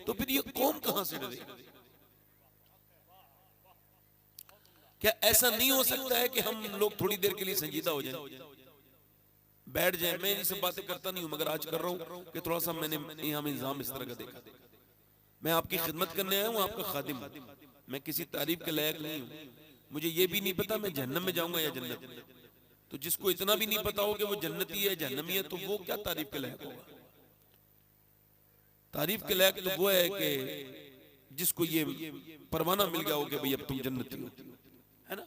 तो फिर ये कौम कहां से डरे? क्या ऐसा नहीं हो सकता है कि हम लोग थोड़ी देर के लिए संजीदा हो जाएं, बैठ जाए? मैं ये सब बातें करता नहीं हूं, मगर आज कर रहा हूं कि थोड़ा सा मैंने यहाँ में इंतजाम इस तरह का देखा। मैं आपकी खिदमत करने आया हूँ, आपका खादिम हूं, मैं किसी तारीफ के लायक नहीं हूँ। मुझे ये भी नहीं पता मैं जहन्नम में जाऊंगा या जन्नत। तो जिसको इतना भी नहीं पता हो कि वो जन्नती है जहन्नमी है, तो वो क्या तारीफ के लायक होगा? तारीफ के लायक तो वो है कि जिसको ये परवाना मिल गया हो कि भाई अब तुम जन्नती हो, है ना?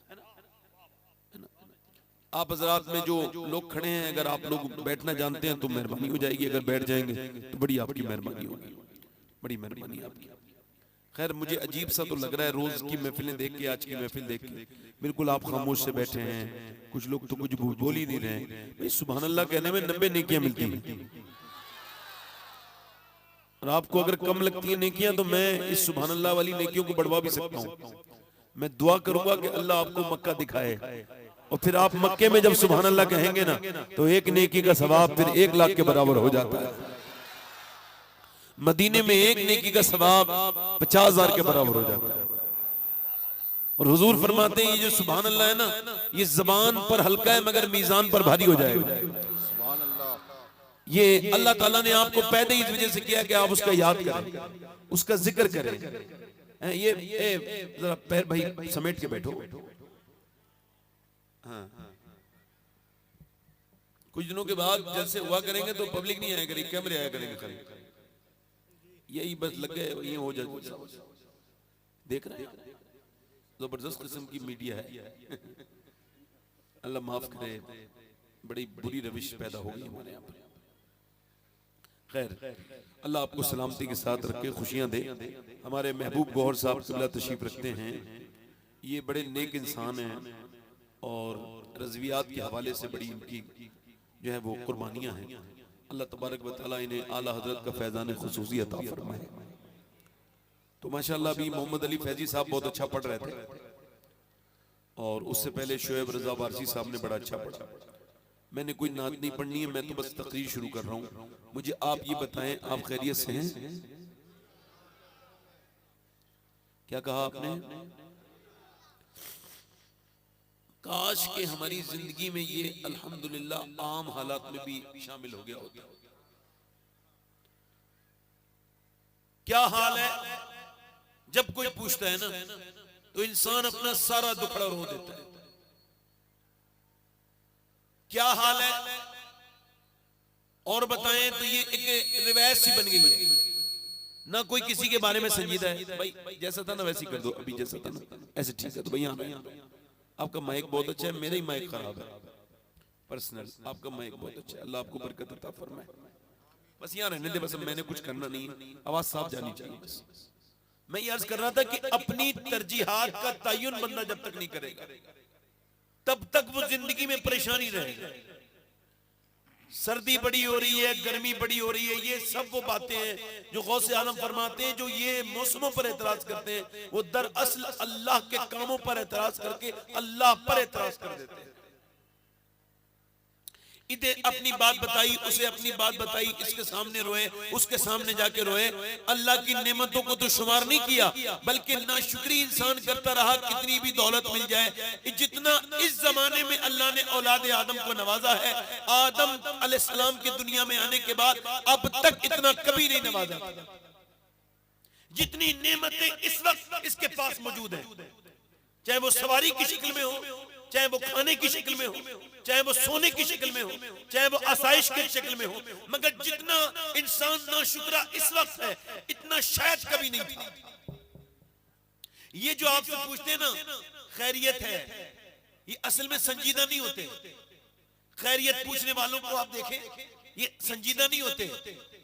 आप हजरात में जो लोग खड़े हैं, अगर आप लोग बैठना जानते हैं तो मेहरबानी हो जाएगी, अगर बैठ जाएंगे तो बड़ी आपकी मेहरबानी होगी, बड़ी मेहरबानी आपकी। खैर मुझे अजीब सा तो लग रहा है रोज की महफिलें देख के, आज की महफिल देख के बिल्कुल आप खामोश से बैठे हैं, कुछ लोग तो कुछ बोल ही नहीं रहे। भाई सुभान अल्लाह कहने में 90 नेकियां मिलती हैं, और आपको अगर कम लगती है नेकियां तो मैं इस सुभान अल्लाह वाली नेकियों को बढ़वा भी सकता हूं। मैं दुआ करूंगा कि अल्लाह आपको मक्का दिखाए, और फिर आप मक्के में जब सुभान अल्लाह कहेंगे ना तो एक नेकी का सवाब फिर 1 लाख के बराबर हो जाता है। मदीने में एक नेकी का सवाब 50,000 के बराबर हो जाता है। और हुजूर फरमाते हैं ये जो सुभान अल्लाह है ना, ये जबान पर हल्का है मगर मीजान पर भारी हो जाएगा। ये अल्लाह ताला ने आपको पैदा ही इस वजह से किया कि आप उसका याद करें, उसका जिक्र करें। ये जरा पैर भाई समेट के बैठो। हाँ। कुछ दिनों के बाद जैसे हुआ करेंगे तो पब्लिक नहीं आया करेगी, कैमरे आया करेंगे खाली, यही बस लग गए ये हो जाए। देख रहे हैं जबरदस्त किस्म की मीडिया है। अल्लाह माफ करे, बड़ी बुरी रविश पैदा हो गई हमारे यहाँ पर। खैर अल्लाह आपको सलामती के साथ रखे, खुशियां दे। हमारे महबूब गौहर साहब क़िबला तशरीफ रखते हैं, ये बड़े नेक इंसान हैं और रज़वियात के हवाले से बड़ी इनकी जो है वो कुर्बानियां हैं। अल्लाह तबारक व तआला इन्हें आला हजरत का फैज़ान खुसूसी अता फरमाए। तो माशाअल्लाह अभी मोहम्मद अली फैजी साहब बहुत अच्छा पढ़ रहे थे, और उससे पहले शोएब रजा वारसी साहब ने बड़ा अच्छा पढ़ा। मैंने कोई नात नहीं पढ़नी है, मैं तो बस तकरीर शुरू कर रहा हूँ। मुझे आप ये बताएं, आप खैरियत से हैं? क्या कहा आपने? काश के हमारी जिंदगी में ये अल्हम्दुलिल्लाह आम हालात में भी शामिल हो गया होता। क्या हाल है जब कोई पूछता है ना तो इंसान अपना सारा दुखड़ा रो देता है। क्या हाल है और बताएं तो ये एक रिवायत सी बन गई है ना, कोई किसी के बारे में संजीदा है। भाई जैसा था ना वैसे ही कर दो, अभी जैसा था ना ऐसे ठीक है। तो भाई यहाँ आपका माइक बहुत अच्छा है, मेरा ही माइक खराब है पर्सनल, आपका माइक बहुत अच्छा है, अल्लाह आपको बरकत अता फरमाए। बस यहाँ रहने दे, बस मैंने कुछ करना नहीं, आवाज साफ जानी चाहिए बस। मैं ये अर्ज कर रहा था कि अपनी तरजीहात का तयन बंदा जब तक नहीं करेगा तब तक वो जिंदगी में परेशानी रहेगा। सर्दी बड़ी हो रही है, गर्मी बड़ी हो रही है, ये सब वो बातें हैं जो गौसे आलम फरमाते हैं, जो ये मौसमों पर एतराज करते हैं वो दरअसल अल्लाह के कामों पर एतराज करके अल्लाह पर एतराज कर देते हैं। इधर अपनी बात बताई, उसे अपनी बात बताई, इसके सामने रोए, उसके सामने जाके रोए। अल्लाह की नेमतों को तो शुमार नहीं किया, बल्कि नाशुक्री इंसान करता रहा। कितनी भी दौलत मिल जाए, जितना इस जमाने में अल्लाह ने औलाद आदम को नवाजा है, आदम अलैहिस्सलाम के दुनिया में आने के बाद अब तक इतना कभी नहीं नवाजा जितनी नेमतें इस वक्त इसके पास मौजूद है। चाहे वो सवारी की शक्ल में हो, चाहे वो खाने की शक्ल में हो, चाहे वो सोने की शक्ल में हो, चाहे वो आसाइश की शक्ल में हो, मगर जितना इंसान नाशुक्रा इस वक्त है इतना शायद कभी नहीं था। ये जो आपसे पूछते हैं ना खैरियत है, ये असल में संजीदा नहीं होते। खैरियत पूछने वालों को आप देखें, ये संजीदा नहीं होते।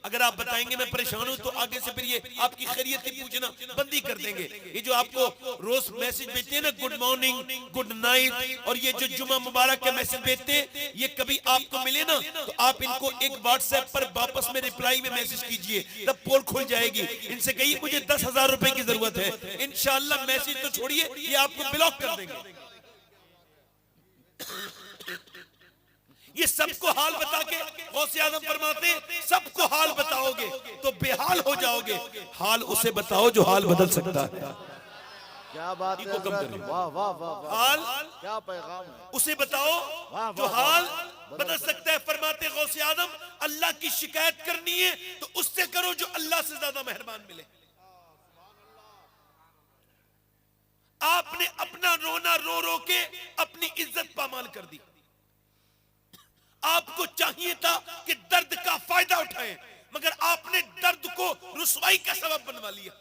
अगर आप बताएंगे मैं परेशान हूं तो आगे से फिर ये आपकी खैरियत ही पूछना बंदी कर देंगे। ये जो आपको रोज मैसेज भेजते हैं ना, गुड मॉर्निंग, गुड नाइट, और ये जो जुमा मुबारक के मैसेज भेजते हैं, ये कभी आपको मिले ना तो आप इनको एक व्हाट्सएप पर वापस में रिप्लाई में मैसेज कीजिए, तब पोल खुल जाएगी। इनसे कहिए मुझे 10,000 रुपए की जरूरत है, इंशाल्लाह मैसेज तो छोड़िए ये आपको ब्लॉक कर देंगे। ये सबको हाल बता के गौसे आजम फरमाते सबको हाल बताओगे तो बेहाल हो जाओगे, हाल उसे बताओ जो हाल बदल सकता है। क्या बात है, वाह वाह वाह, हाल क्या पैगाम है, उसे बताओ जो हाल बदल सकता है। फरमाते गौसे आजम अल्लाह की शिकायत करनी है तो उससे करो जो अल्लाह से ज्यादा मेहरबान मिले। आपने अपना रोना रो रो के अपनी इज्जत पामाल कर दी। आपको चाहिए था कि दर्द का फायदा उठाएं, मगर आपने दर्द को रुसवाई का सबब बनवा लिया।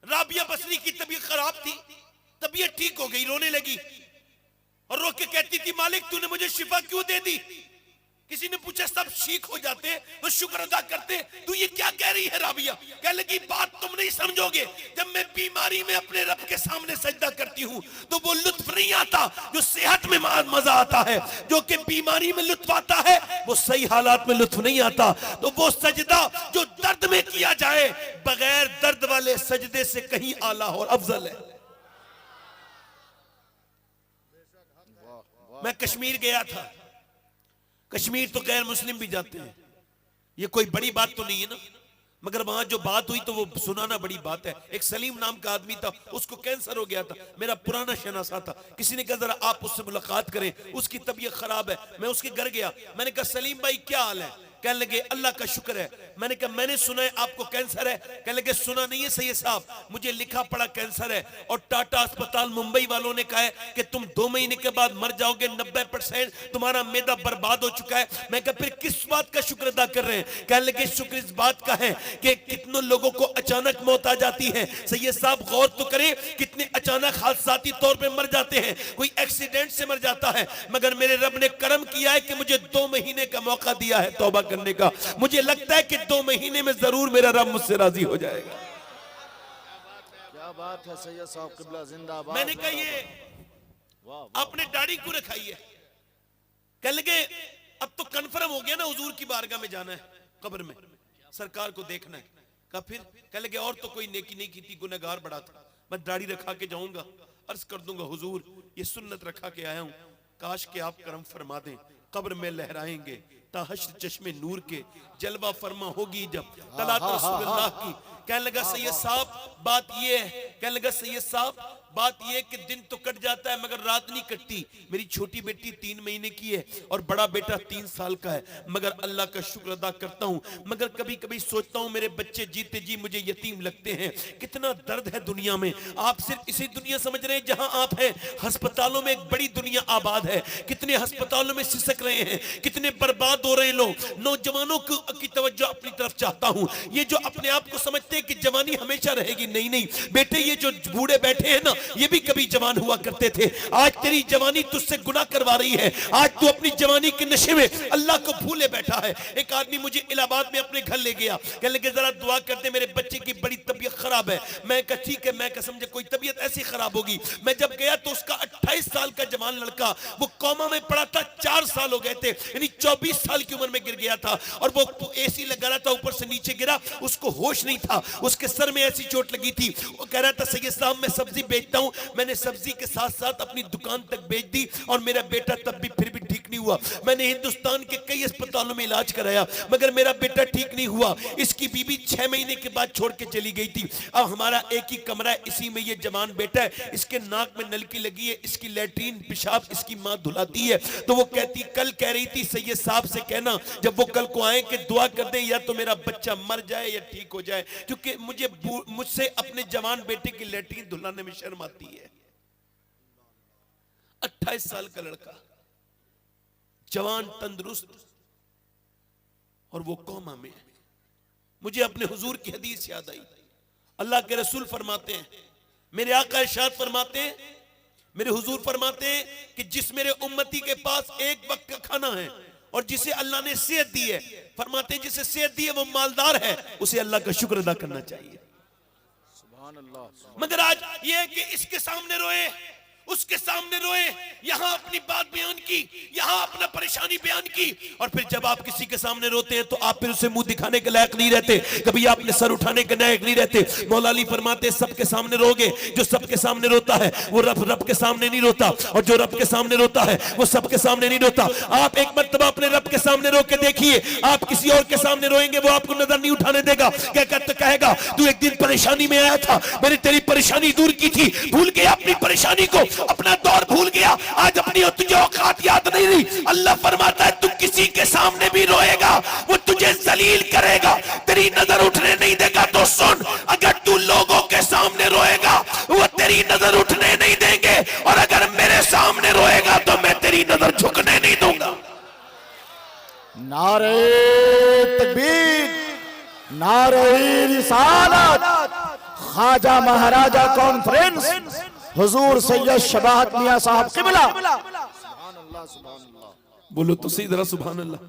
राबिया बसरी की तबीयत खराब थी, तबीयत ठीक हो गई, रोने लगी और रो के कहती थी मालिक तूने मुझे शिफा क्यों दे दी। किसी ने पूछा सब ठीक हो जाते तो शुक्र अदा करते, तू ये क्या कह रही है राबिया। कह लगी बात तुम नहीं समझोगे, जब मैं बीमारी में अपने रब के सामने सजदा करती हूँ तो वो लुत्फ नहीं आता जो सेहत में मजा आता है, जो कि बीमारी में लुत्फ आता है वो सही हालात में लुत्फ नहीं आता। तो वो सजदा जो दर्द में किया जाए बगैर दर्द वाले सजदे से कहीं आला और अफजल है। मैं कश्मीर गया था, कश्मीर तो गैर मुस्लिम भी जाते हैं, ये कोई बड़ी बात तो नहीं है ना, मगर वहां जो बात हुई तो वो सुनाना बड़ी बात है। एक सलीम नाम का आदमी था, उसको कैंसर हो गया था, मेरा पुराना शनासा था। किसी ने कहा जरा आप उससे मुलाकात करें, उसकी तबीयत खराब है। मैं उसके घर गया, मैंने कहा सलीम भाई क्या हाल है। कहने लगे अल्लाह का शुक्र है। मैंने कहा मैंने सुना है आपको कैंसर है। कहने लगे सुना नहीं है सैयद साहब, मुझे लिखा पड़ा कैंसर है और टाटा अस्पताल मुंबई वालों ने कहा है कि तुम 2 महीने के बाद मर जाओगे, 90% तुम्हारा मैदा बर्बाद हो चुका है। मैं कहा फिर किस बात का शुक्र अदा कर रहे हैं। कहने लगे शुक्र इस बात का है कि कितनों लोगों को अचानक मौत आ जाती है। सैयद साहब गौर तो करें, कितने अचानक हादसाती तौर पर मर जाते हैं, कोई एक्सीडेंट से मर जाता है, मगर मेरे रब ने करम किया है कि मुझे 2 महीने का मौका दिया है तौबा करने का। मुझे लगता है कि 2 महीने में जरूर मेरा रब मुझसे राजी हो जाएगा। क्या बात है सैयद साहब किबला जिंदाबाद। मैंने कहा ये आपने दाढ़ी क्यों रखाई है। कहने लगे अब तो कन्फर्म हो गया ना हुजूर की बारगाह में जाना है, कब्र में सरकार को देखना है। कहा फिर। कहने लगे और तो कोई नेकी नहीं की थी, गुनहगार बड़ा था, मैं दाढ़ी रखा के जाऊंगा, अर्ज कर दूंगा हुजूर ये सुन्नत रखा के आया हूं, काश के आप करम फरमा दें, कब्र में लहराएंगे ताहश्र चश्मे नूर के, जलवा फरमा होगी जब तलात रसूलुल्लाह की। कहने लगा सैयद साहब बात ये है, कहने लगा सैयद साहब बात ये कि दिन तो कट जाता है मगर रात नहीं कटती। मेरी छोटी बेटी 3 महीने की है और बड़ा बेटा 3 साल का है, मगर अल्लाह का शुक्र अदा करता हूँ, मगर कभी कभी सोचता हूँ मेरे बच्चे जीते जी मुझे यतीम लगते हैं। कितना दर्द है दुनिया में। आप सिर्फ इसी दुनिया समझ रहे हैं जहां आप हैं, अस्पतालों में एक बड़ी दुनिया आबाद है। कितने अस्पतालों में सिसक रहे हैं, कितने बर्बाद हो रहे हैं लोग। नौजवानों की तवज्जो अपनी तरफ चाहता हूँ। ये जो अपने आप को समझते हैं कि जवानी हमेशा रहेगी, नहीं नहीं बेटे, ये जो बूढ़े बैठे हैं ना ये भी कभी जवान हुआ करते थे। आज तेरी जवानी तुझसे गुनाह करवा रही है, आज तू अपनी जवानी के नशे में अल्लाह को भूले बैठा है। एक आदमी मुझे इलाहाबाद में अपने घर ले गया, कहने लगे जरा दुआ करते मेरे बच्चे की बड़ी तबीयत खराब है। मैं कहा ठीक है, मैं कहा समझे कोई तबीयत ऐसी खराब होगी। मैं जब गया तो उसका 28 साल का जवान लड़का वो कोमा में पड़ा था, 4 साल हो गए थे, यानी 24 साल की उम्र में गिर गया था और वो एसी लगा रहा था, ऊपर से नीचे गिरा, उसको होश नहीं था, उसके सर में ऐसी चोट लगी थी। वो कह रहा था सैयद साहब मैं सब्जी बेचता हूं, मैंने सब्जी के साथ साथ अपनी दुकान तक बेच दी और मेरा बेटा तब भी फिर भी ठीक नहीं हुआ। मैंने हिंदुस्तान के कई अस्पतालों में इलाज कराया मगर मेरा बेटा ठीक नहीं हुआ। इसकी बीवी 6 महीने के बाद छोड़ के चली गई थी। अब हमारा एक ही कमरा है, इसी में ये जवान बेटा है, इसके नाक में नलकी लगी है, इसकी लैट्रीन पेशाब इसकी माँ धुलाती है। तो वो कहती, कल कह रही थी सैयद साहब से कहना जब वो कल को आए कि दुआ कर दे या तो मेरा बच्चा मर जाए या ठीक हो जाए, क्योंकि मुझसे अपने जवान बेटे की लैट्रीन धुलाने में शर्म आती है। 28 साल का लड़का, जवान, तंदुरुस्त, और वो कोमा में। मुझे अपने हुजूर की हदीस याद आई। अल्लाह के रसूल फरमाते हैं, मेरे आका इरशाद फरमाते हैं, मेरे हुजूर फरमाते हैं कि जिस मेरे उम्मती के पास एक वक्त का खाना है और जिसे अल्लाह ने सेहत दी है, फरमाते हैं जिसे सेहत दी है वो मालदार है, उसे अल्लाह का शुक्र अदा करना चाहिए। सुभान अल्लाह। मगर आज ये है कि इसके सामने रोए उसके सामने रोए, यहां अपनी बात बयान की, यहां अपना परेशानी बयान की। और फिर जब आप किसी के सामने रोते हैं तो आप फिर उसे मुंह दिखाने के लायक नहीं रहते, कभी आपने सर उठाने के लायक नहीं रहते। मौला अली फरमाते सबके सामने रोगे, जो सबके सामने रोता है वो रब के सामने नहीं रोता, और जो रब के सामने रोता है वो सबके सामने नहीं रोता। आप एक मर्तबा अपने रब के सामने रो के देखिए, आप किसी और के सामने रोएंगे वो आपको नजर नहीं उठाने देगा। क्या कहता कहेगा, तू एक दिन परेशानी में आया था, मैंने तेरी परेशानी दूर की थी, भूल गया अपनी परेशानी को, अपना दौर भूल गया, आज अपनी तुझे औकात याद नहीं रही। अल्लाह फरमाता है तू किसी के सामने भी रोएगा वो तुझे जलील करेगा, तेरी नजर उठने नहीं देगा। तो सुन, अगर तू लोगों के सामने रोएगा वो तेरी नजर उठने नहीं देंगे, और अगर मेरे सामने रोएगा तो मैं तेरी नजर झुकने नहीं दूंगा। नारे तकबीर, नारे रिसालत, ख्वाजा महाराजा कॉन्फ्रेंस हुजूर सैयद शबाहत मियां साहब क़िबला। सुभान अल्लाह, सुभान अल्लाह। बोलो तो सही जरा सुभान अल्लाह।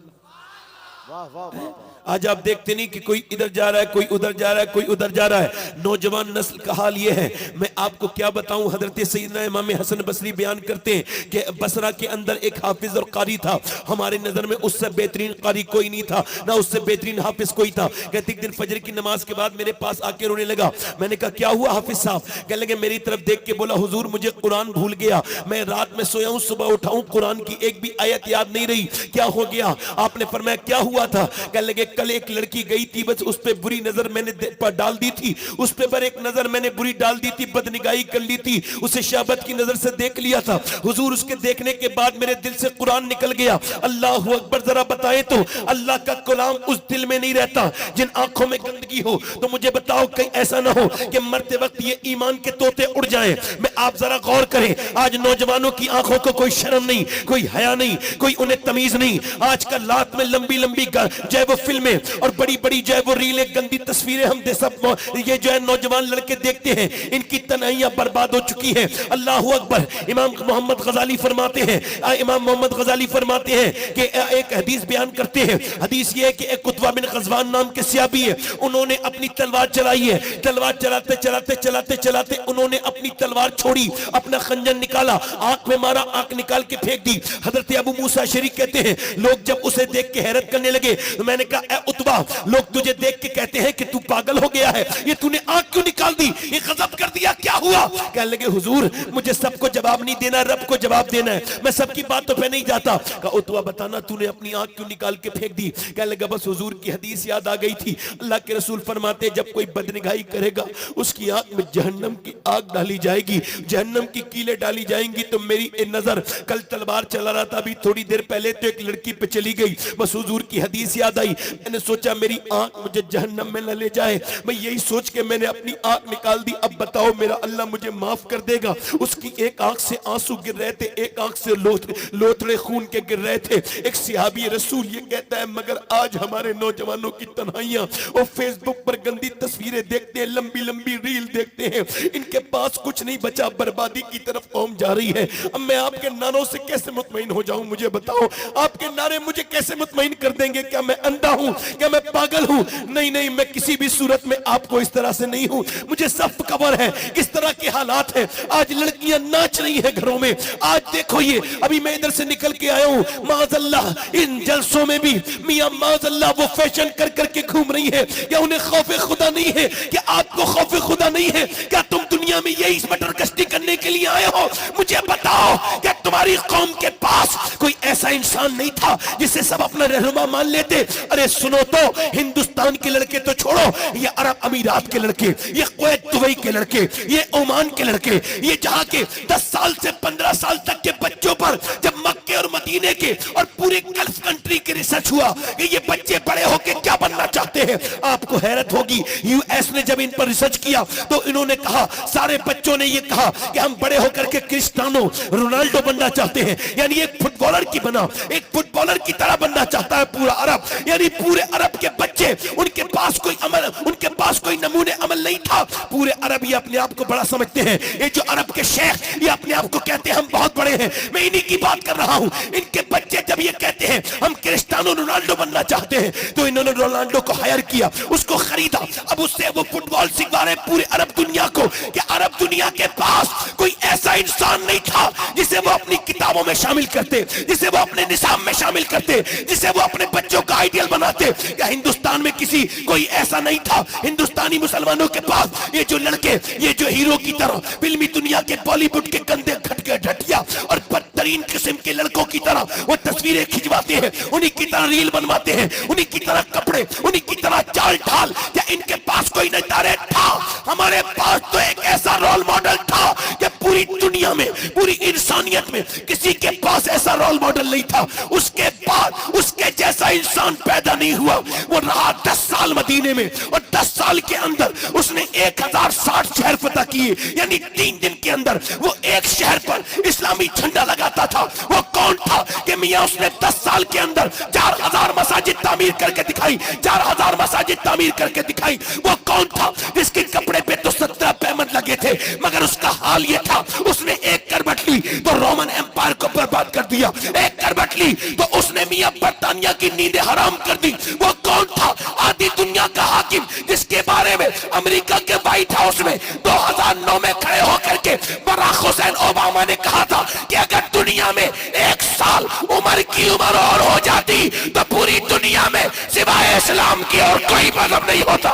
वाह वाह वाह। आज आप देखते नहीं कि कोई इधर जा रहा है, कोई उधर जा रहा है, कोई उधर जा रहा है। नौजवान नस्ल का हाल ये है, मैं आपको क्या बताऊं। हजरत सैयदना इमाम हसन बसरी बयान करते हैं कि बसरा के अंदर एक हाफिज और कारी था, हमारे नजर में उससे बेहतरीन कारी कोई नहीं था, ना उससे बेहतरीन हाफिज कोई था। कहते एक दिन फजर की नमाज के बाद मेरे पास आके रोने लगा। मैंने कहा क्या हुआ हाफिज साहब? कहने लगे मेरी तरफ देख के बोला, हुजूर मुझे कुरान भूल गया, मैं रात में सोया हूं, सुबह उठाऊं कुरान की एक भी आयत याद नहीं रही, क्या हो गया? आपने फरमाया क्या हुआ था? कहने लगे कल एक लड़की गई थी, बस उस पे बुरी नजर मैंने डाल दी थी, उस पे पर एक नजर मैंने बुरी डाल दी थी, बदनिगाही कर ली थी, उसे शहबत की नजर से देख लिया था। हुजूर उसके देखने के बाद मेरे दिल से कुरान निकल गया। अल्लाह अकबर, जरा बताएं तो अल्लाह का कलाम उस दिल में नहीं रहता जिन आंखों में गंदगी हो। तो मुझे बताओ कहीं ऐसा ना हो कि मरते वक्त ये ईमान के तोते उड़ जाएं। मैं आप जरा गौर करें, आज नौजवानों की आंखों को कोई शर्म नहीं, कोई हया नहीं, कोई उन्हें तमीज नहीं। आजकल रात में लंबी लंबी जो है वो फिल्में और बड़ी बड़ी जो है वो रीलें, गंदी तस्वीरें हम सब ये जो है नौजवान लड़के देखते हैं, इनकी तन्हाइयां बर्बाद हो चुकी हैं। अल्लाह अकबर। इमाम मोहम्मद गजाली फरमाते हैं, इमाम मोहम्मद गजाली फरमाते हैं कि एक हदीस बयान करते हैं। हदीस ये है कि एक कुतबा बिन ग़ज़वान नाम के सहाबी है, उन्होंने अपनी तलवार चलाई है, तलवार चलाते चलाते चलाते चलाते उन्होंने अपनी तलवार छोड़ी, अपना खंजर निकाला, आंख में मारा, आंख निकाल के फेंक दी। हजरत अबू मूसा शरीक कहते हैं लोग जब उसे देख के हैरत करने लगे तो मैंने कहा ए उतबा, लोग तुझे देख के कहते हैं कि तू पागल हो गया है, ये तूने आंख क्यों निकाल दी, ये गजब कर दिया, क्या हुआ? कहने लगे हुजूर मुझे सबको जवाब नहीं देना, रब को जवाब देना है, मैं सबकी बातों पे नहीं जाता। कहा उतबा बताना तूने अपनी आंख क्यों निकाल के फेंक दी? कहने लगा बस हुजूर की हदीस याद आ गई थी, अल्लाह के रसूल फरमाते जब कोई बदनिगाही करेगा उसकी आंख में जहन्नम की आग डाली जाएगी, जहन्नम की कीलें डाली जाएंगी। तो मेरी नजर कल तलवार चला रहा था, अभी थोड़ी देर पहले तो एक लड़की पे चली गई, बस हुजूर की हदीस याद आई, मैंने सोचा मेरी आंख मुझे जहन्नम में न ले जाए, मैं यही सोच के मैंने अपनी आंख निकाल दी। अब बताओ मेरा अल्लाह मुझे माफ कर देगा? उसकी एक आंख से आंसू गिर रहे थे, एक आंख से लोथड़े खून के गिर रहे थे। एक सहाबी रसूल ये कहता है मगर आज हमारे नौजवानों की तन्हाइयां, वो फेसबुक पर गंदी तस्वीरें देखते हैं, लंबी लंबी रील देखते हैं, इनके पास कुछ नहीं बचा, बर्बादी की तरफ कौम जा रही है। अब मैं आपके नारों से कैसे मुतमईन हो जाऊं? मुझे बताओ, आपके नारे मुझे कैसे मुतमईन कर देंगे? क्या मैं अंधा हूं? क्या मैं पागल हूं? नहीं नहीं, मैं किसी भी सूरत में आपको इस तरह से नहीं हूं, मुझे सब खबर है किस तरह के हालात हैं। आज लड़कियां नाच रही हैं घरों में, आज देखो ये अभी मैं इधर से निकल के आया हूं, माज़अल्लाह इन जलसों में भी मियां माज़अल्लाह वो फैशन कर करके घूम रही है। क्या उन्हें खौफे खुदा नहीं है? क्या आपको खौफे खुदा नहीं है? क्या तुम दुनिया में यही मटर कश्ती करने के लिए आए हो? मुझे बताओ, क्या तुम्हारी कौम के पास कोई ऐसा इंसान नहीं था जिसे सब अपना रहनुमा मान लेते? अरे सुनो तो, हिंदुस्तान के लड़के तो छोड़ो, ये अरब अमीरात के लड़के, ये कुवैत दुबई के लड़के, ये ओमान के लड़के, ये जहां के 10 साल से 15 साल तक के बच्चों पर जब मक्के और मदीने के और पूरे गल्फ कंट्री के रिसर्च हुआ कि ये बच्चे बड़े होके क्या बनना चाहते हैं, आपको हैरत होगी। यूएस ने जब इन पर रिसर्च किया तो इन्होंने कहा, सारे बच्चों ने ये कहा कि हम बड़े होकर के क्रिस्टियानो रोनाल्डो बनना चाहते हैं, यानी एक फुटबॉलर की बना, एक फुटबॉलर की तरह बनना चाहता है पूरा अरब, यानी पूरे अरब के बच्चे, उनके पास कोई अमल, उनके पास कोई नमूने अमल नहीं था। पूरे अरब ये अपने आप को बड़ा समझते हैं, ये जो अरब के शेख ये अपने आप को कहते हैं हम बहुत बड़े हैं। मैं इन्हीं की बात कर कर रहा हूं, इनके बच्चे जब ये कहते हैं हम क्रिस्टियानो रोनाल्डो बनना चाहते हैं, तो इन्होंने रोनाल्डो को हायर किया, उसको खरीदा। अब उससे वो फुटबॉल सिखा रहे पूरे अरब दुनिया को कि अरब दुनिया के पास कोई ऐसा इंसान नहीं था जिसे वो अपनी किताबों में शामिल करते, जिसे वो अपने निसाब में शामिल करते, जिसे वो अपने बच्चों का आइडियल बनाते। या हिंदुस्तान में किसी कोई ऐसा नहीं था, हिंदुस्तानी मुसलमानों के पास ये जो लड़के, ये जो हीरो की तरह फिल्मी दुनिया के बॉलीवुड के गंदे खटके ढटिया और बदतरीन किस्म के लड़कों की तरह वो तस्वीरें खिंचवाते हैं, उन्हीं की तरह रील बनवाते हैं, उन्हीं की तरह कपड़े, उन्हीं की तरह चाल ढाल। क्या इनके पास कोई नजारे था? हमारे पास तो एक ऐसा रोल मॉडल था कि पूरी दुनिया में, पूरी इंसानियत में किसी के पास ऐसा रोल मॉडल नहीं था। उसके बाद उसके जैसा इंसान पैदा नहीं हुआ। वो रहा 10 साल मदीने में और 10 साल के अंदर उसने 1060 शहर फतह किए, यानी 3 दिन के अंदर वो एक शहर पर इस्लामी झंडा लगाता था। वो कौन था कि मियां उसने 10 साल के अंदर 4000 मसाजिद तामीर करके दिखाई, 4000 मसाजिद तामीर करके दिखाई। वो कौन था जिसके कपड़े पे तो 17 पैमंद लगे थे, मगर उसका हाल ये था उसने एक करवट ली तो रोमन एम्पायर को बर्बाद कर दिया, एक करवट ली तो उसने मियां बर्तानिया की नींदें हराम कर दी। वो कौन था? आधी दुनिया का हाकिम जिसके बारे में अमेरिका के व्हाइट हाउस में 2009 में खड़े होकर के बराक हुसैन ओबामा ने कहा था कि अगर दुनिया में 1 साल उम्र की उम्र और हो जाती तो पूरी दुनिया में सिवाय इस्लाम की और कोई मजहब नहीं होता।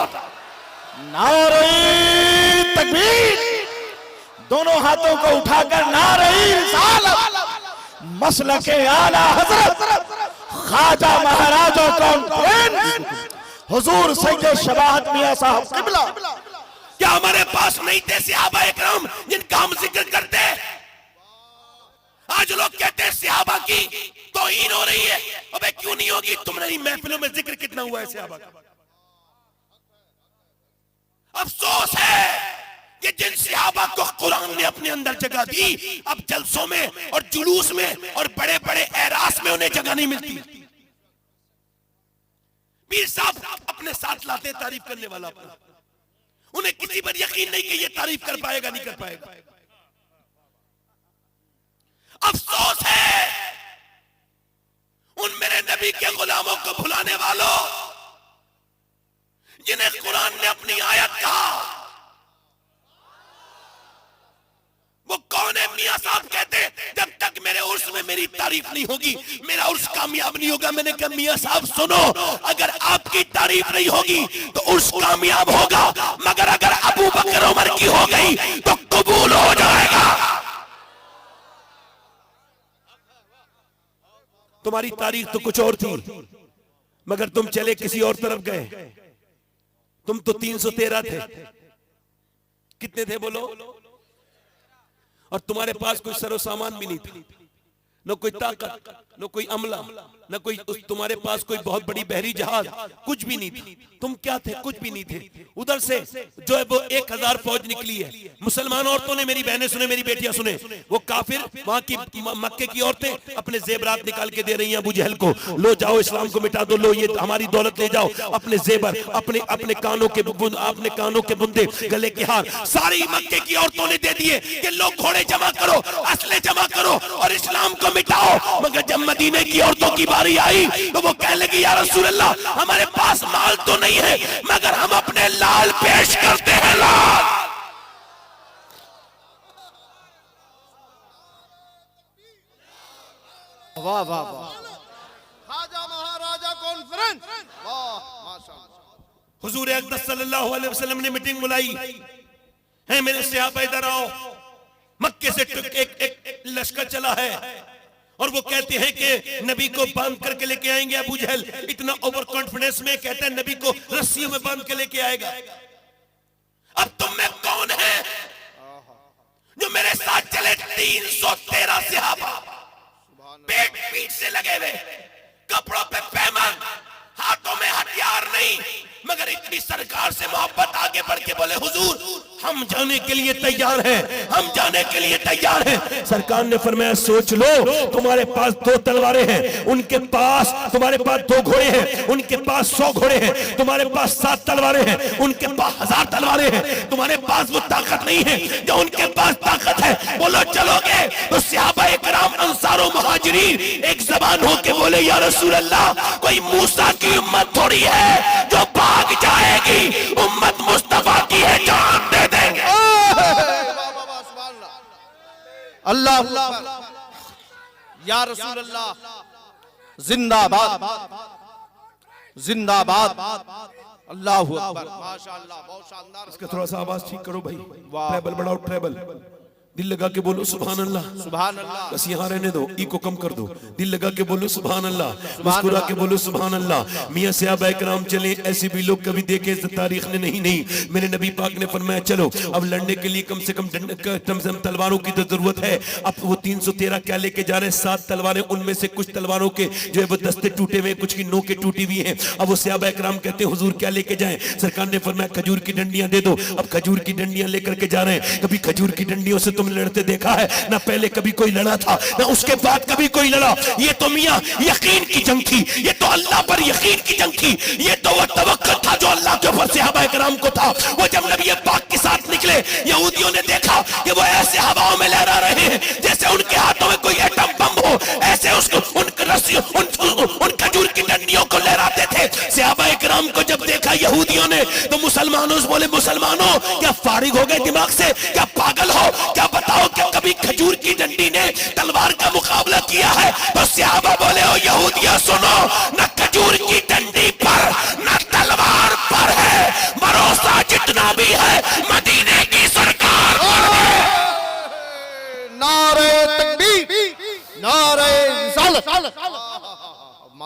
नारे तकबीर, दोनों हाथों को उठाकर नारे रिसालत, मसलके आला हजरत ख्वाजा महाराजा कॉन्फ्रेंस हुजूर सैयद शबाहत मियां साहब किबला। क्या हमारे पास नहीं थे सहाबा इकराम जिनका हम जिक्र करते हैं? आज लोग कहते हैं सहाबा की तौहीन हो रही है। अबे क्यों नहीं होगी? तुम्हारी महफिलों में जिक्र कितना हुआ है सहाबा का? अफसोस है कि जिन सहाबा को कुरान ने अपने अंदर जगह दी, अब जलसों में और जुलूस में और बड़े बड़े एरास में उन्हें जगह नहीं मिलती। पीर साहब अपने साथ लाते तारीफ करने वाला अपना, उन्हें किसी पर यकीन नहीं कि ये तारीफ कर पाएगा, नहीं कर पाएगा। अफसोस है उन मेरे नबी के गुलामों को भुलाने वालों जिन्हें कुरान ने अपनी आयत कहा। वो कौन है? मियां साहब कहते जब तक मेरे उर्स में मेरी तारीफ नहीं होगी मेरा उर्स कामयाब नहीं होगा। मैंने कहा मियां साहब सुनो, अगर आपकी तारीफ नहीं होगी तो उर्स कामयाब होगा, मगर अगर अबू बकर उमर की हो गई तो कबूल हो जाएगा। तुम्हारी तारीख तो कुछ और थी, मगर तुम चले किसी और तरफ गए। तुम तो 313 थे। कितने थे बोलो? और तुम्हारे पास कोई सरो सामान भी नहीं था, न कोई ताकत, न कोई अमला, न कोई तुम्हारे पास कोई बहुत बड़ी बहरी जहाज, कुछ भी नहीं थी। तुम क्या थे? कुछ भी नहीं थे। उधर से जो है वो 1000 फौज निकली है। मुसलमान औरतों ने, मेरी बहनें सुने, मेरी बेटियां सुने, वो काफिर वहां की मक्के की औरतें अपने जेबरात निकाल के दे रही हैं अबू जहल को, लो जाओ इस्लाम को मिटा दो, लो ये हमारी दौलत ले जाओ, अपने जेबर, अपने अपने कानों के बुंदे, गले के हार सारी मक्के की औरतों ने दे दिए कि लो घोड़े जमा करो, असले जमा करो और इस्लाम को मिटाओ। मगर जब मदीने की औरतों की बारी आई तो वो कहने लगी या रसूल अल्लाह, हमारे पास माल तो नहीं है मगर हम अपने लाल पेश करते हैं। लाल वाह वाह वाह, ख्वाजा महाराजा कॉन्फ्रेंस, वाह माशाअल्लाह। हुजूर अक़दस सल्लल्लाहु अलैहि वसल्लम ने मीटिंग बुलाई है, मेरे सहाबा इधर आओ। मक्के से एक लश्कर चला है और वो कहते हैं कि नबी को बांध करके लेके आएंगे। अबू जहल इतना ओवर कॉन्फिडेंस में कहता है नबी को रस्सियों में बांध के लेके आएगा। अब तुम में कौन है जो मेरे साथ चले? 313 सहाबा, पेट पीठ से लगे हुए, कपड़ों पे पैमान, हाथों में हथियार नहीं, मगर इतनी सरकार से मोहब्बत। आगे बढ़ के बोले हुजूर हम जाने के लिए तैयार हैं, हम जाने के लिए तैयार हैं। सरकार ने फरमाया सोच लो, तुम्हारे पास 2 तलवारें हैं, उनके पास, तुम्हारे पास 2 घोड़े हैं, उनके पास 100 घोड़े हैं, तुम्हारे पास 7 तलवारें हैं, उनके पास 1000 तलवारें हैं, तुम्हारे पास वो ताकत नहीं है जो उनके पास ताकत है। बोलो चलोगे? तो सहाबा इकराम अंसार और मुहाजिरीन एक जबान होके बोले या रसूल अल्लाह, कोई मूसा की उम्मत थोड़ी है जो भाग जाएगी, उम्मत मुस्तफा की है, जान दे देंगे। अल्लाह या रसूल अल्लाह, जिंदाबाद जिंदाबाद, अल्लाहु अकबर, माशाअल्लाह, बहुत शानदार। इसका थोड़ा सा आवाज ठीक करो भाई, ट्रेबल बढ़ाओ, ट्रेबल, दिल लगा के बोलो सुभान अल्लाह, सुभान अल्लाह। बस यहाँ रहने दो, ई को कम कर दो, दिल लगा के बोलो सुभान अल्लाह, मुस्कुरा के बोलो सुभान अल्लाह। मियां सहाबा इकराम चले, ऐसे भी लोग कभी देखे तारीख ने नहीं। मेरे नबी पाक ने फरमाया चलो अब लड़ने के लिए कम से कम तलवारों की तो जरूरत है। अब वो 313 क्या लेके जा रहे हैं? 7 तलवारें, उनमें से कुछ तलवारों के जो है वो दस्ते टूटे हुए, कुछ की नोकें टूटी हुई हैं। अब वो सहाबा इकराम कहते हैं हुजूर क्या लेके जाएं? सरकार ने फरमाया खजूर की डंडियां दे दो। अब खजूर की डंडियां लेकर के जा रहे हैं। कभी खजूर की डंडियों से तुम लड़ते देखा है? ना पहले कभी कोई लड़ा था, ना उसके बाद कभी कोई लड़ा। ये तो मियां यकीन की जंग थी, ये तो अल्लाह पर यकीन की जंग थी, ये तो वो तवक्कुल था जो अल्लाह के ऊपर सहाबा इकराम को था। वो जब नबी पाक के साथ निकले, यहूदियों ने देखा कि वो ऐसे हवाओं में लहरा रहे हैं जैसे उनके हाथों में कोई एटम बम हो, ऐसे उसको उन रस्सियों उन खजूर की डंडियों को लहराते थे। सहाबा इकराम को जब देखा यहूदियों ने, तो मुसलमानों से बोले मुसलमानों क्या फारिग हो गए दिमाग से? क्या पागल हो? क्या बताओ क्या कभी खजूर की डंडी ने तलवार का मुकाबला किया है? तो सहाबा बोले ओ यहूदिया सुनो, न खजूर की डंडी पर न तलवार पर है, भरोसा जितना भी है मदीने की सरकार पर है। नारे तकबीर, नारे रिसालत,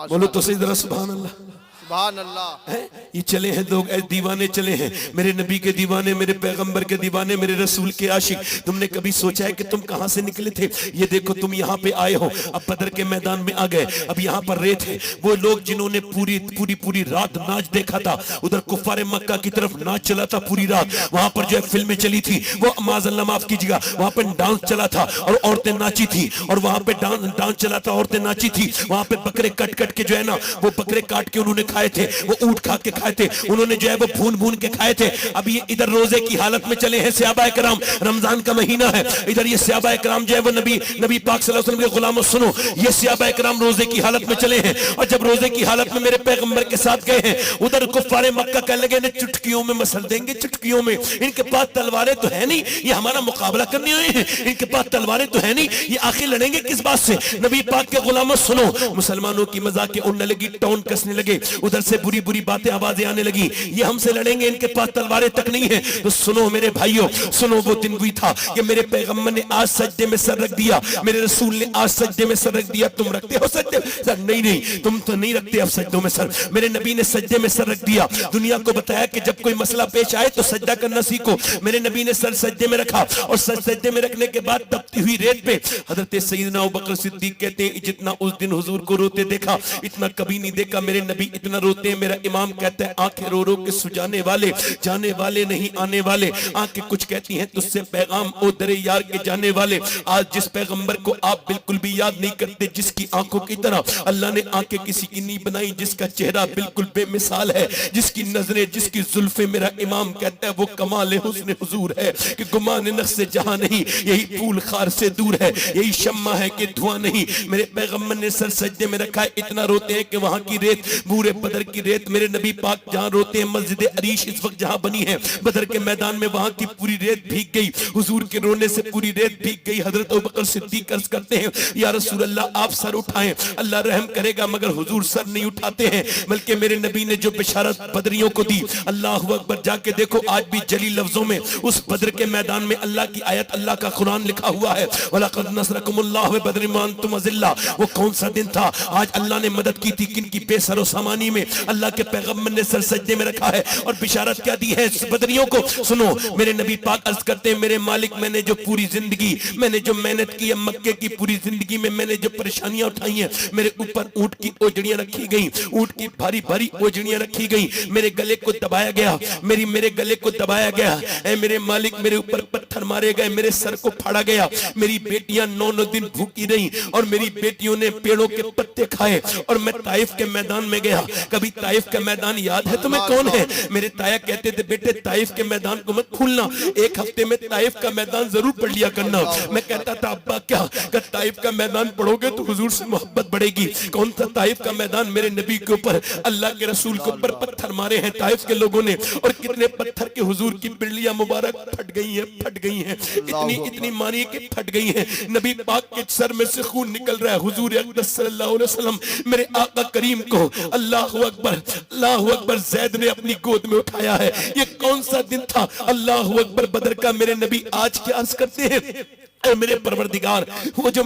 बोलो तो सही जरा सुभान अल्लाह। सुभान अल्लाह। ये चले हैं लोग दीवाने चले हैं, मेरे नबी के दीवाने, मेरे पैगंबर के दीवाने, मेरे रसूल के आशिक। तुमने कभी सोचा है कि तुम कहां से निकले थे? ये देखो तुम यहाँ पे आए हो, अब बदर के मैदान में आ गए, अब यहाँ पर रेत है। वो लोग जिन्होंने पूरी रात नाच देखा था, उधर कुफारे मक्का की तरफ नाच चला था पूरी रात, वहां पर जो है फिल्में चली थी, वो माज़अल्लाह माफ कीजिएगा, वहां पर डांस चला था और औरतें नाची थी, और वहां पे डांस चला था, औरतें नाची थी। वहां पे बकरे कट के जो है ना, वो बकरे काट के उन्होंने खाए थे, वो ऊंट खा के खाए थे, उन्होंने जो है वो भून के खाए थे। अब ये इधर रोजे की हालत में चले हैं सहाबा इकराम, रमजान का महीना है, इधर ये सहाबा इकराम जो है वो नबी पाक सल्लल्लाहु अलैहि वसल्लम के गुलामों सुनो, ये सहाबा इकराम रोजे की हालत में चले हैं। और जब रोजे की हालत में मेरे पैगंबर के साथ गए हैं, उधर कुफारे मक्का कहने लगे ने चुटकियों में मसल देंगे, चुटकियों में, इनके पास तलवारें तो है नहीं, ये हमारा मुकाबला करने आए हैं, इनके पास तलवारें तो है नहीं, ये आखिर लड़ेंगे किस बात से? नबी पाक के गुलामों सुनो, मुसलमानों की मजाक उड़ने लगी, टोन कसने लगे, उधर से बुरी बातें आवाजें आने लगी, ये हमसे लड़ेंगे, इनके पास तलवारें तक नहीं है। तो सुनो मेरे भाइयों, सुनो वो दिन भी था कि मेरे पैगंबर ने आज सजदे में सर रख दिया, मेरे रसूल ने आज सजदे में सर रख दिया। तुम रखते हो सजदे में सर? नहीं, तुम तो नहीं रखते अब सजदों में सर। मेरे नबी ने सजदे में सर रख दिया, दुनिया को बताया कि जब कोई मसला पेश आए तो सजदा करना सीखो। मेरे नबी ने सर सजदे में रखा, और सर सजदे में रखने के बाद तपती हुई रेत पे हजरत सैयदना अबू बकर सिद्दीक कहते हैं जितना उस दिन हुजूर को रोते देखा, इतना कभी नहीं देखा मेरे नबी इतना रोते हैं। मेरा इमाम कहता है आंखें रो रो के सुजाने वाले, जाने वाले नहीं आने वाले, आंखें कुछ कहती हैं तुझसे पैगाम ओ दरे यार के जाने वाले। आज जिस पैगंबर को आप बिल्कुल भी याद नहीं करते, जिसकी आंखों की तरह अल्लाह ने आंखें किसी की नहीं बनाई, जिसका चेहरा बिल्कुल बेमिसाल है, जिसकी नजरें, जिसकी जुल्फे, मेरा इमाम कहता है वो कमाल हुस्न हुजूर है कि गुमान नक्श से जहां नहीं, यही फूल खार से दूर है, यही शम्मा है कि धुआं नहीं। मेरे पैगंबर ने सर सजदे में रखा है, इतना रोते हैं कि वहां की रेत, पूरे बदर की रेत, मेरे नबी पाक जहां रोते हैं, मस्जिद अरीश इस वक्त जहां बनी है बदर के मैदान में, वहां की पूरी रेत भीग गई, हुजूर के रोने से पूरी रेत भीग गई। हजरत अबू बकर सिद्दीक अर्ज करते हैं या रसूल अल्लाह आप सर उठाएं, अल्लाह रहम करेगा, मगर हुजूर सर नहीं उठाते हैं, बल्कि मेरे नबी ने जो बिशारत बदरियों को दी, अल्लाह अकबर, जाके देखो आज भी जली लफ्जों में उस बदर के मैदान में अल्लाह की आयत, अल्लाह का कुरान लिखा हुआ है, वलक़द नसरकुमुल्लाहु बदरिन व अंतुम अज़िल्ला। वो कौन सा दिन था? आज अल्लाह ने मदद की थी किनकी? बेसरो सामानी में अल्लाह के पैगंबर ने सर सजदे में रखा है और बिशारत क्या दी है बदरियों को। सुनो मेरे नबी पाक अर्ज करते हैं, मेरे मालिक मैंने जो पूरी जिंदगी मैंने जो मेहनत की है, मक्के की पूरी जिंदगी में मैंने जो परेशानियां उठाई हैं, मेरे ऊपर ऊंट की ओजड़ियां रखी गई, ऊंट की भारी भारी ओजड़ियां रखी गई, मेरे गले को दबाया गया, मेरे गले को दबाया गया। ऐ मेरे मालिक मेरे ऊपर पत्थर मारे गए, मेरे सर को फाड़ा गया, मेरी बेटियां 9 दिन भूखी रही और मेरी बेटियों ने पेड़ों के पत्ते खाए और मैं ताइफ के मैदान में गया। कभी ताइफ का मैदान याद है तुम्हें कौन है? मेरे ताया कहते थे बेटे ताइफ के मैदान को मत भूलना, एक हफ्ते में ताइफ का मैदान जरूर पढ़ लिया करना। मैं कहता था अब्बा क्या ताइफ का मैदान पढ़ोगे तो हुजूर से मोहब्बत बढ़ेगी। कौन सा ताइफ का मैदान? मेरे नबी के ऊपर अल्लाह के रसूल के ऊपर पत्थर मारे हैं ताइफ के लोगों ने और कितने पत्थर के हुजूर की बिल्लियां मुबारक फट गई हैं, इतनी मानिए कि फट गई हैं। नबी पाक के सर में से खून निकल रहा है। हुजूर अकबर सल्लल्लाहु अलैहि वसल्लम मेरे आका करीम को अल्लाहु अकबर ज़ैद ने अपनी गोद में उठाया है। ये कौन सा दिन था? अल्लाहु अकबर बदर का। मेरे नबी आज क्या अर्ज करते हैं, मेरे परवरदिगार वो जो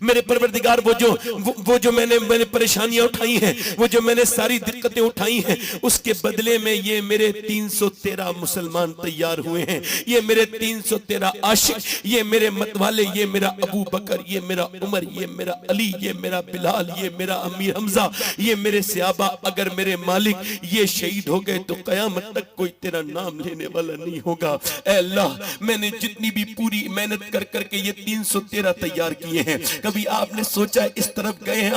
मेरे परवरदिगार वो जो मैंने परेशानियां उठाई हैं, वो जो मैंने सारी दिक्कतें उठाई हैं, उसके बदले में ये मेरे 313 मुसलमान तैयार हुए हैं। ये मेरे 313 आशिक, ये मेरे मतवाले, ये मेरा अबू बकर, ये मेरा उमर, ये मेरा अली, ये मेरा बिलाल, ये मेरा अमीर हमजा, ये मेरे सहाबा। अगर मेरे मालिक ये शहीद हो गए तो कयामत तक कोई तेरा नाम लेने वाला नहीं होगा। ऐ अल्लाह मैंने जितनी भी पूरी मेहनत कर करके ये 313 तैयार किए हैं, कभी आपने सोचा इस तरफ गए हैं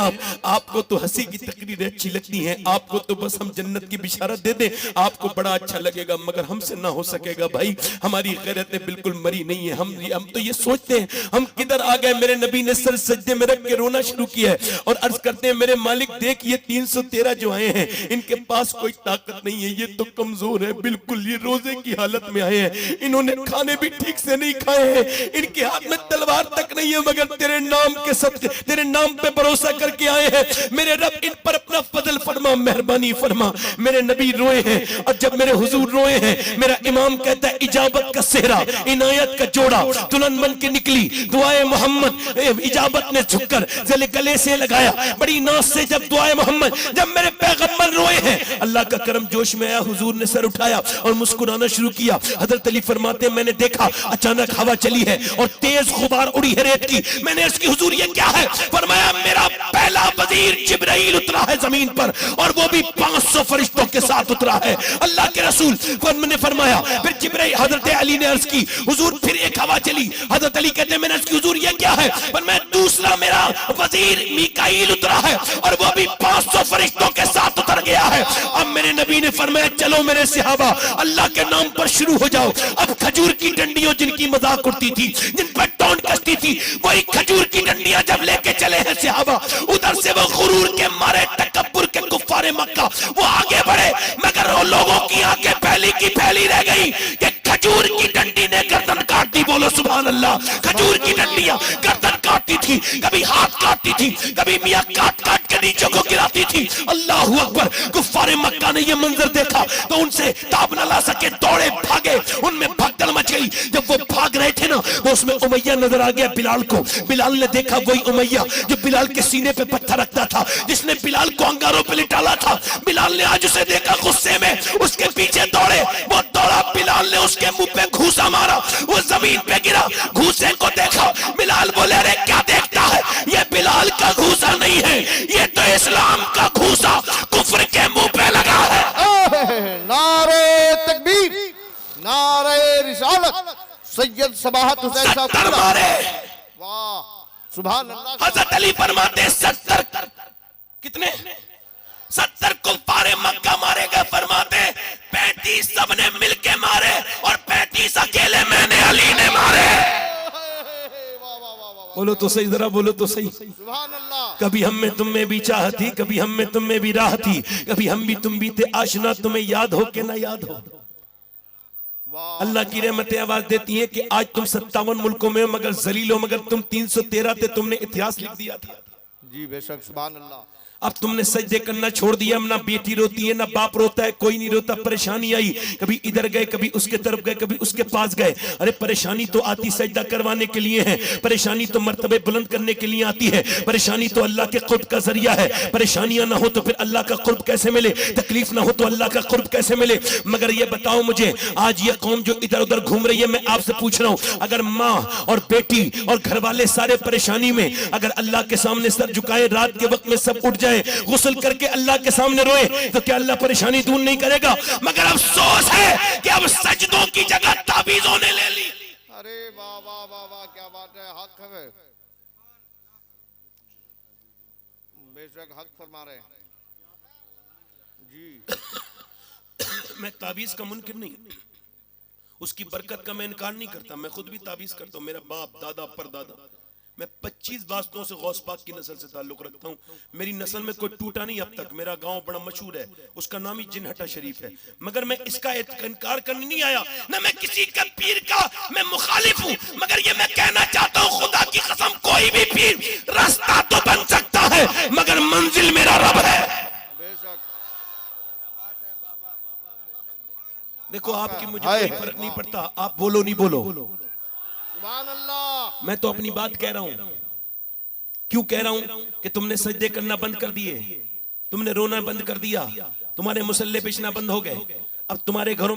आपको तो हंसी की तकरीरें अच्छी लगती हैं, आपको तो बस हम जन्नत की बिशारत दे दें आपको बड़ा अच्छा लगेगा, मगर हमसे ना हो सकेगा भाई। हमारी गैरतें बिल्कुल मरी नहीं है। हम तो ये सोचते हैं हम किधर आ गए। मेरे नबी ने सर सज्जे में रख के रोना शुरू किया है और अर्ज करते हैं मेरे मालिक देख ये 313 जो आए हैं इनके पास कोई ताकत नहीं है, ये तो कमजोर है बिल्कुल, ये रोजे की हालत में आए हैं, इन्होंने खाने भी ठीक से नहीं खाए हैं, इनके हाथ में तलवार तक नहीं है, मगर तेरे नाम के सदके तेरे नाम पे भरोसा करके आए हैं। मेरे रब इन पर अपना फजल फरमा, मेहरबानी फरमा। मेरे नबी रोए हैं और जब मेरे हुजूर रोए हैं मेरा इमाम कहता है इजाबत का सेहरा, इनायत का जोड़ा दुल्हन बन के निकली, दुआए मोहम्मद इजाबत ने झुककर गले से लगाया बड़ी नाज से। जब दुआए मोहम्मद जब मेरे पैगंबर रोए हैं अल्लाह का करम जोश में आया, हुजूर ने सर उठाया और मुस्कुराना शुरू किया। हजरत अली फरमाते मैंने देखा अचानक हवा चली है और तेज गुबार उड़ी है रेत की। मैंने इसकी हुजूर ये क्या है? फरमाया मेरा पहला वजीर जिब्राइल उतरा है जमीन पर और वो भी 500 फरिश्तों के साथ उतरा है। अल्लाह के रसूल ने फरमाया फिर जिब्राइल हजरत अली ने अर्ज की हुजूर फिर एक हवा चली। हजरत अली कहते हैं मैंने अर्ज की हुजूर ये क्या है? फरमाया दूसरा मेरा वजीर मीकाईल उतरा है और वो भी 500 फरिश्तों के साथ उतर गया है। अब मेरे नबी ने फरमाया चलो मेरे सहाबा अल्लाह के नाम पर शुरू हो जाओ। अब खजूर की डंडियों जिनकी मजाक उड़ती थी, जिन पर टोंट कसती थी, वही खजूर की डंडियां जब लेके चले हैं सहाबा, उधर से वो गुरूर के मारे तकब्बुर के कुफ्फारे मक्का वो आगे बढ़े, मगर वो लोगों की आंखें पहली की पहली रह गई कि खजूर की डंडी ने गर्दन काट दी। बोलो सुभान अल्लाह। खजूर की डंडियां गर्दन काटती थी, कभी हाथ काटती थी, कभी मियां काट काट के नीचे को गिराती थी। अल्लाहू अकबर। कुफ्फारे मक्का ने ये मंजर देखा तो उनसे ताब न ला सके, दौड़े भागे, उनमें भगदड़ मच गई। जब वो भाग रहे थे ना वो उसमें उमैया नजर आ गया बिलाल को। बिलाल ने देखा वही उमैया जो बिलाल के सीने पे पत्थर रखता था, जिसने बिलाल को अंगारों पे लिटाला था। बिलाल ने आज उसे देखा, गुस्से में उसके पीछे दौड़े, वो दौड़ा, बिलाल ने उसके मुंह पे घूसा मारा, वो जमीन पे गिरा। घूसे को देखा, बिलाल बोले अरे क्या देखता है, ये बिलाल का घूसा नहीं है, ये तो इस्लाम का घूसा कुफ्र के मुंह पे लगा है। नारे तकबीर, नारे रिसालत, सैयद सबाहत हुसैन साहब मारे। वाह सुभान अल्लाह। हजरत अली फरमाते 70 कितने 70 कुफ्फारे मक्का मारे गए। फरमाते 35 सबने मिलके मारे और 35 अकेले मैंने अली ने मारे। बोलो तो सही, जरा बोलो तो सही। सुभान अल्लाह। कभी हम में तुम में भी चाह थी, कभी हम में तुम में भी राह थी, कभी हम भी तुम भी थे आशना, तुम्हें याद हो के ना याद हो। अल्लाह की रहमतें आवाज देती हैं कि आज तुम 57 मुल्कों में मगर जलील हो, मगर तुम 313 थे, तुमने इतिहास लिख दिया था। जी बेशक सुभान अल्लाह। अब तुमने सजदे करना छोड़ दिया, ना बेटी रोती है ना बाप रोता है, कोई नहीं रोता। परेशानी आई, कभी इधर गए कभी उसके तरफ गए कभी उसके पास गए। अरे परेशानी तो आती सजदा करवाने के लिए है, परेशानी तो मर्तबे बुलंद करने के लिए आती है, परेशानी तो अल्लाह के कुर्ब का जरिया है। परेशानियां ना हो तो फिर अल्लाह का कुर्ब कैसे मिले, तकलीफ ना हो तो अल्लाह का कुर्ब कैसे मिले। मगर ये बताओ मुझे, आज ये कौम जो इधर उधर घूम रही है, मैं आपसे पूछ रहा हूं, अगर माँ और बेटी और घर वाले सारे परेशानी में अगर अल्लाह के सामने सर झुकाए, रात के वक्त में सब उठ जाए, गुस्ल करके अल्लाह के सामने रोए, तो क्या अल्लाह परेशानी दूर नहीं करेगा? मगर अफसोस है कि अब सजदों की जगह ताबीजों ने ले ली। अरे वाह वाह वाह वाह, क्या बात है, हक है, बेशक हक फरमा रहे हैं जी। मैं ताबीज का मुनकिर नहीं, उसकी बरकत का मैं इनकार नहीं करता, मैं खुद भी ताबीज करता हूं। मेरा बाप दादा परदादा, मैं 25 बास्तों से गौस पाक की नस्ल से ताल्लुक रखता हूं। मेरी नस्ल में कोई टूटा नहीं अब तक। मेरा गांव बड़ा मशहूर है, उसका नाम ही जिनहटा शरीफ है। मगर मैं इसका इनकार करने नहीं आया, ना मैं किसी का पीर का मैं मुखालिफ हूं। मगर ये मैं कहना चाहता हूं, खुदा की कसम, कोई भी पीर रास्ता तो बन सकता है, मगर मंजिल मेरा रब है। देखो आपकी मुझे कोई फर्क नहीं पड़ता, आप बोलो नहीं बोलो, सुभान अल्लाह। मैं तो अपनी बात कह रहा हूं। क्यों कह रहा हूं? कि तुमने सजदे करना बंद कर दिए, तुमने रोना बंद कर दिया, तुम्हारे मुसल्ले बिछना बंद हो गए। अब तुम्हारे घरों